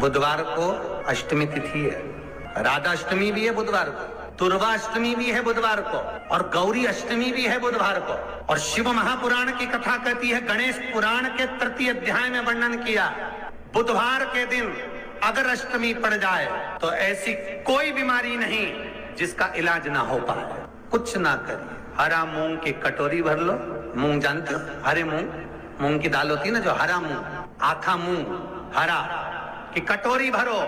बुधवार को अष्टमी तिथि है, राधा अष्टमी भी है बुधवार को, दुर्गा अष्टमी भी है बुधवार को, और गौरी अष्टमी भी है बुधवार को। और शिव महापुराण की कथा कहती है, गणेश पुराण के तृतीय अध्याय में वर्णन किया, बुधवार के दिन अगर अष्टमी पड़ जाए तो ऐसी कोई बीमारी नहीं जिसका इलाज ना हो पाए। कुछ ना करिए, हरा मूंग की कटोरी भर लो, मूंग जानते हो, हरे मूंग की दाल होती है ना, जो हरा मूंग, आखा मूंग हरा की कटोरी भरो,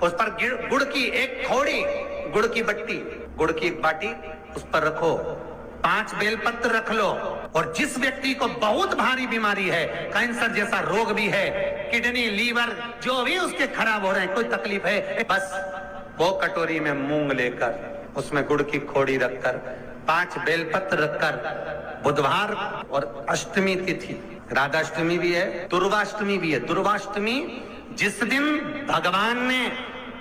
उस पर गुड़ की एक थोड़ी, गुड़ की बट्टी, गुड़ की एक बाटी उस पर रखो, 5 बेलपत्र रख लो, और जिस व्यक्ति को बहुत भारी बीमारी है, कैंसर जैसा रोग भी है, किडनी लीवर जो भी उसके खराब हो रहे हैं, कोई तकलीफ है, बस वो कटोरी में मूंग लेकर उसमें गुड़ की खोड़ी रखकर 5 बेलपत्र रखकर, बुधवार और अष्टमी तिथि, राधा अष्टमी भी है, दुर्गाष्टमी भी है। दुर्गाष्टमी जिस दिन भगवान ने,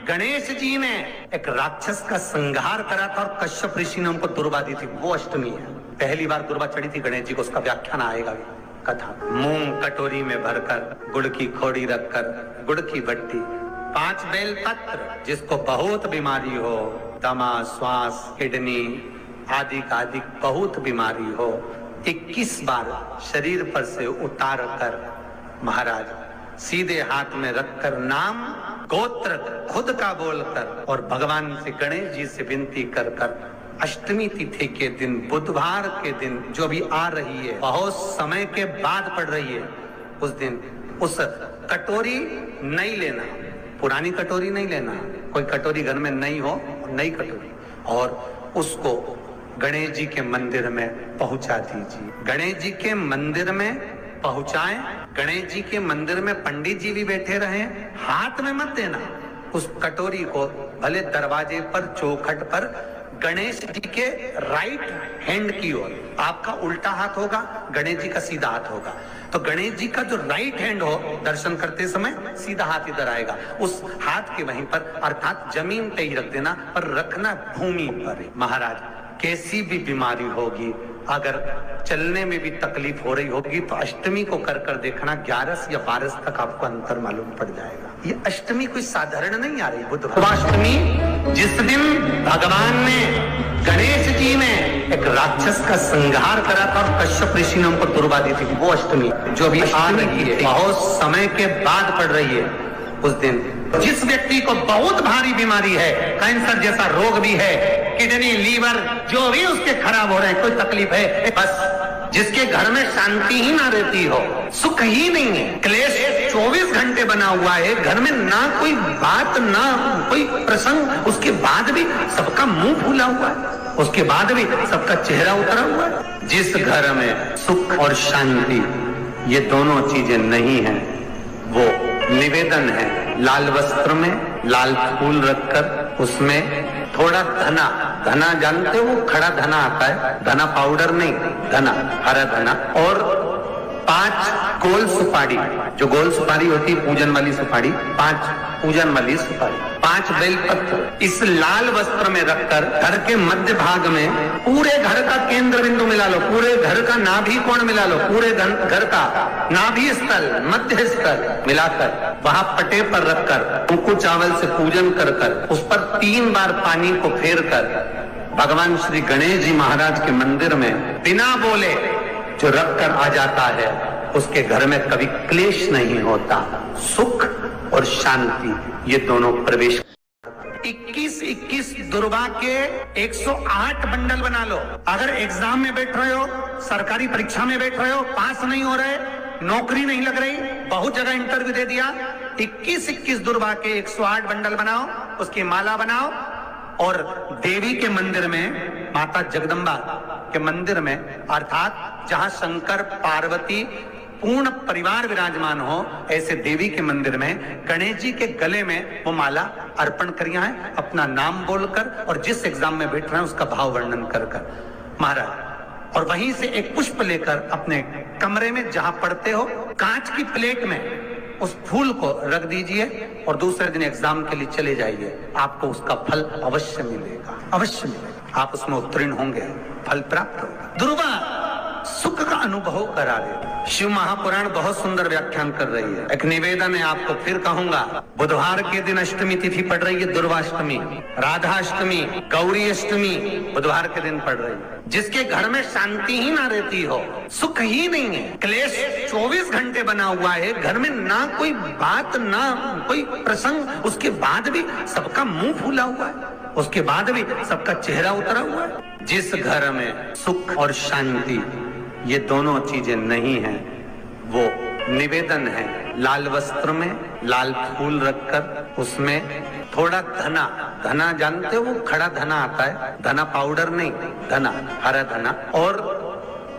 गणेश जी ने एक राक्षस का संहार करा था और कश्यप ऋषि ने उनको दुर्गा दी थी, वो अष्टमी है। पहली बार दुर्गा चढ़ी थी गणेश जी को, उसका व्याख्यान आएगा कथा। मूंग कटोरी में भरकर, गुड़ की खोड़ी रखकर, गुड़ की बट्टी, 5 बेलपत्र, जिसको बहुत बीमारी हो, दमा, श्वास, किडनी आदि का आदि बहुत बीमारी हो, 21 बार शरीर पर से उतार कर महाराज सीधे हाथ में रखकर नाम गोत्र खुद का बोलकर और भगवान से, गणेश जी से विनती कर कर अष्टमी तिथि के दिन, बुधवार के दिन जो भी आ रही है, बहुत समय के बाद पड़ रही है, उस दिन उस कटोरी नहीं लेना, पुरानी कटोरी नहीं लेना, कोई कटोरी घर में नहीं हो, नई कटोरी, और उसको गणेश जी के मंदिर में पहुंचा दीजिए। गणेश जी के मंदिर में पहुंचाएं, गणेश जी के मंदिर में पंडित जी भी बैठे रहे, हाथ में मत देना उस कटोरी को, भले दरवाजे पर, चौखट पर, गणेश जी के राइट हैंड की ओर, आपका उल्टा हाथ होगा, गणेश जी का सीधा हाथ होगा, तो गणेश जी का जो राइट हैंड हो, दर्शन करते समय सीधा हाथ इधर आएगा, उस हाथ के वहीं पर, अर्थात जमीन पे ही रख देना, पर रखना भूमि पर। महाराज कैसी भी बीमारी होगी, अगर चलने में भी तकलीफ हो रही होगी, तो अष्टमी को कर कर देखना, 11 या 12 तक आपको अंतर मालूम पड़ जाएगा। ये अष्टमी कोई साधारण नहीं आ रही, बुधवाष्टमी जिस दिन भगवान ने, गणेश जी ने एक राक्षस का संहार करा था और कश्यप ऋषि ने उनको दुर्गा दी थी, वो अष्टमी जो भी आ रही है, बहुत समय के बाद पड़ रही है, उस दिन जिस व्यक्ति को बहुत भारी बीमारी है, कैंसर जैसा रोग भी है, किडनी लीवर जो भी उसके खराब हो रहे हैं, कोई तकलीफ है, बस जिसके घर में शांति ही ना रहती हो, सुख ही नहीं है, क्लेश 24 घंटे बना हुआ है, घर में ना कोई बात, ना कोई प्रसंग, उसके बाद भी सबका मुंह फूला हुआ है, उसके बाद भी सबका चेहरा उतरा हुआ है। जिस घर में सुख और शांति ये दोनों चीजें नहीं है, वो निवेदन है, लाल वस्त्र में लाल फूल रखकर उसमें थोड़ा धना, धना जानते हो, वो खड़ा धना आता है, धना पाउडर नहीं, धना, हरा धना, और 5 गोल सुपारी, जो गोल सुपारी होती है पूजन वाली सुपारी, 5 पूजन वाली सुपारी, 5 बेलपत्र, इस लाल वस्त्र में रखकर घर के मध्य भाग में पूरे घर का केंद्र बिंदु मिला लो, पूरे घर का नाभि कोण मिला लो, पूरे घर का नाभि स्थल, मध्य स्थल मिलाकर वहां पटे पर रखकर कुंकु चावल से पूजन कर कर उस पर 3 बार पानी को फेर कर भगवान श्री गणेश जी महाराज के मंदिर में बिना बोले जो रख कर आ जाता है, उसके घर में कभी क्लेश नहीं होता, सुख और शांति ये दोनों प्रवेश। 21 दुर्गा के 108 बंडल बना लो। अगर एग्जाम में बैठ रहे हो, सरकारी परीक्षा में बैठ रहे हो, पास नहीं हो रहे, नौकरी नहीं लग रही, बहुत जगह इंटरव्यू दे दिया, 21 दुर्गा के 108 बंडल बनाओ, उसकी माला बनाओ, और देवी के मंदिर में, माता जगदम्बा के मंदिर में, अर्थात जहां शंकर पार्वती पूर्ण परिवार विराजमान हो, ऐसे देवी के मंदिर में गणेश जी के गले में वो माला अर्पण करिया है, अपना नाम बोलकर, और जिस एग्जाम में बैठ रहे हैं उसका भाव वर्णन कर कर महाराज, और वहीं से एक पुष्प लेकर अपने कमरे में जहां पढ़ते हो, कांच की प्लेट में उस फूल को रख दीजिए, और दूसरे दिन एग्जाम के लिए चले जाइए, आपको उसका फल अवश्य मिलेगा, अवश्य मिलेगा, आप उसमें उत्तीर्ण होंगे, फल प्राप्त होगा। दुर्गा सुख का अनुभव करा दे। शिव महापुराण बहुत सुंदर व्याख्यान कर रही है। एक निवेदन है आपको, फिर कहूंगा, बुधवार के दिन अष्टमी तिथि पड़ रही है, दुर्वाष्टमी, राधाष्टमी, गौरी अष्टमी बुधवार के दिन पड़ रही है। जिसके घर में शांति ही ना रहती हो, सुख ही नहीं है, क्लेश 24 घंटे बना हुआ है, घर में ना कोई बात ना कोई प्रसंग, उसके बाद भी सबका मुंह फूला हुआ है, उसके बाद भी सबका चेहरा उतरा हुआ है। जिस घर में सुख और शांति ये दोनों चीजें नहीं है, वो निवेदन है, लाल वस्त्र में लाल फूल रखकर उसमें थोड़ा धना, धना जानते हो, वो खड़ा धना आता है, धना पाउडर नहीं, धना, हरा धना, और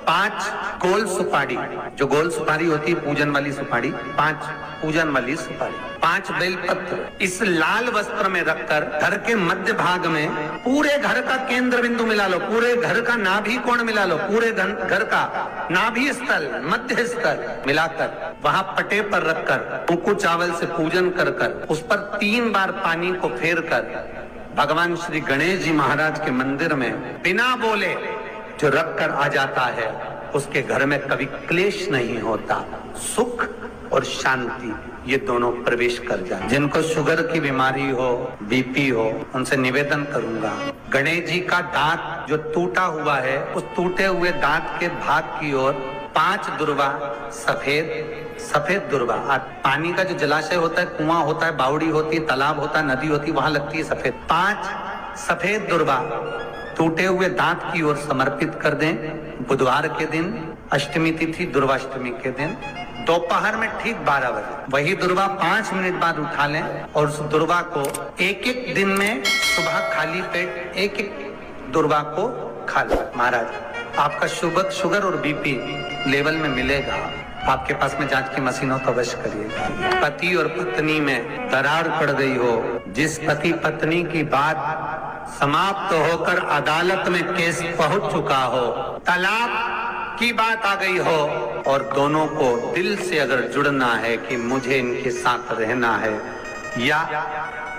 5 गोल सुपारी, जो गोल सुपारी होती है पूजन वाली सुपारी, 5 पूजन वाली सुपारी, 5 बेलपत्र इस लाल वस्त्र में रखकर घर के मध्य भाग में पूरे घर का केंद्र बिंदु मिला लो, पूरे घर का नाभि कोण मिला लो, पूरे घर का नाभि स्थल, मध्य स्थल मिलाकर वहां पटे पर रखकर उनको चावल से पूजन कर कर उस पर 3 बार पानी को फेर कर भगवान श्री गणेश जी महाराज के मंदिर में बिना बोले जो रख कर आ जाता है, उसके घर में कभी क्लेश नहीं होता, सुख और शांति ये दोनों प्रवेश कर जाए। जिनको शुगर की बीमारी हो, बीपी हो, उनसे निवेदन करूंगा, गणेश जी का दांत जो टूटा हुआ है, उस टूटे हुए दांत के भाग की ओर 5 दुर्वा, सफेद दुर्वा, पानी का जो जलाशय होता है, कुआं होता है, बावड़ी होती है, तालाब होता है, नदी होती है, वहां लगती है सफेद, 5 सफेद दुर्वा टूटे हुए दांत की ओर समर्पित कर दें। बुधवार के दिन अष्टमी तिथि दुर्वाष्टमी के दिन दोपहर में ठीक 12 बजे वही दुर्वा 5 मिनट बाद उठा लें और उस दुर्वा को एक दिन में सुबह खाली पेट एक दुर्वा को खा लें। महाराज आपका शुगर और बीपी लेवल में मिलेगा। आपके पास में जांच की मशीन हो तो अवश्य करिएगा। पति और पत्नी में दरार पड़ गई हो, जिस पति पत्नी की बात समाप्त होकर अदालत में केस पहुंच चुका हो, तलाक की बात आ गई हो और दोनों को दिल से अगर जुड़ना है कि मुझे इनके साथ रहना है या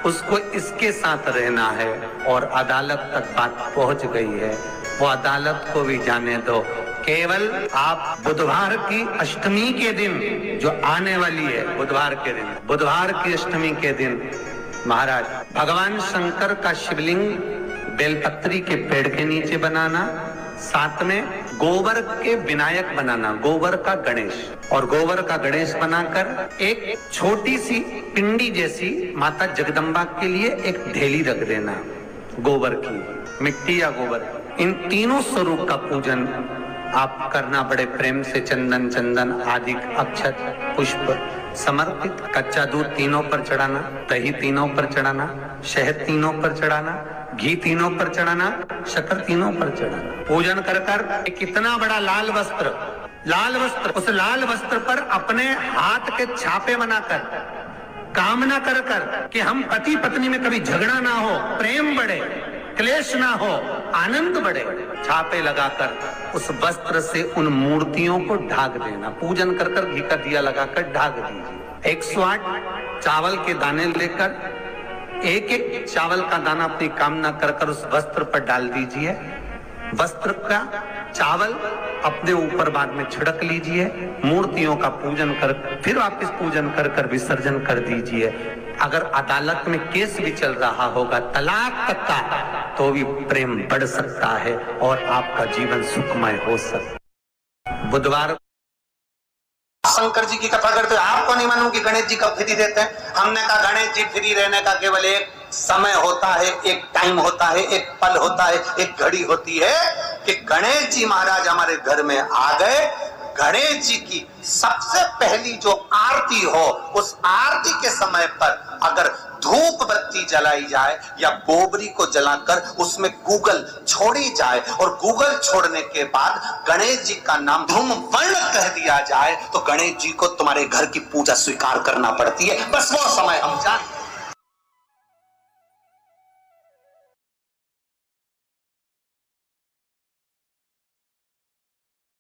उसको इसके साथ रहना है और अदालत तक बात पहुंच गई है, वो अदालत को भी जाने दो। केवल आप बुधवार की अष्टमी के दिन जो आने वाली है, बुधवार के दिन, बुधवार की अष्टमी के दिन महाराज भगवान शंकर का शिवलिंग बेलपत्री के पेड़ के नीचे बनाना, साथ में गोबर के विनायक बनाना, गोबर का गणेश, और गोबर का गणेश बनाकर एक छोटी सी पिंडी जैसी माता जगदम्बा के लिए एक ढेली रख देना, गोबर की, मिट्टी या गोबर, इन तीनों स्वरूप का पूजन आप करना बड़े प्रेम से, चंदन आदि अक्षत पुष्प समर्पित, कच्चा दूध तीनों पर चढ़ाना, दही तीनों पर चढ़ाना, शहद तीनों पर चढ़ाना, घी तीनों पर चढ़ाना, शक्कर तीनों पर चढ़ाना। पूजन कर कर कितना बड़ा लाल वस्त्र, उस लाल वस्त्र पर अपने हाथ के छापे बनाकर कामना कर कर कि हम पति पत्नी में कभी झगड़ा ना हो, प्रेम बढ़े, क्लेश ना हो, आनंद बढ़े, छापे लगाकर उस वस्त्र से उन मूर्तियों को ढाक देना। पूजन कर कर घी का दिया लगाकर ढाक दीजिए। 108 चावल के दाने लेकर एक चावल का दाना अपनी कामना कर कर उस वस्त्र पर डाल दीजिए। वस्त्र का चावल अपने ऊपर बाद में छिड़क लीजिए, मूर्तियों का पूजन कर फिर वापस पूजन कर कर विसर्जन कर दीजिए। अगर अदालत में केस भी चल रहा होगा तलाक तक का, तो भी प्रेम बढ़ सकता है और आपका जीवन सुखमय हो सकता है। बुधवार शंकर जी की कथा करते हैं, आपको नहीं मालूम कि गणेश जी कब फ्री देते हैं। हमने कहा गणेश जी फ्री रहने का केवल एक समय होता है, एक टाइम होता है, एक पल होता है, एक घड़ी होती है कि गणेश जी महाराज हमारे घर में आ गए। गणेश जी की सबसे पहली जो आरती हो, उस आरती के समय पर अगर धूप बत्ती जलाई जाए या गोबरी को जलाकर उसमें गूगल छोड़ी जाए और गूगल छोड़ने के बाद गणेश जी का नाम धूम वर्ण कह दिया जाए, तो गणेश जी को तुम्हारे घर की पूजा स्वीकार करना पड़ती है। बस वो समय हम जानते हैं।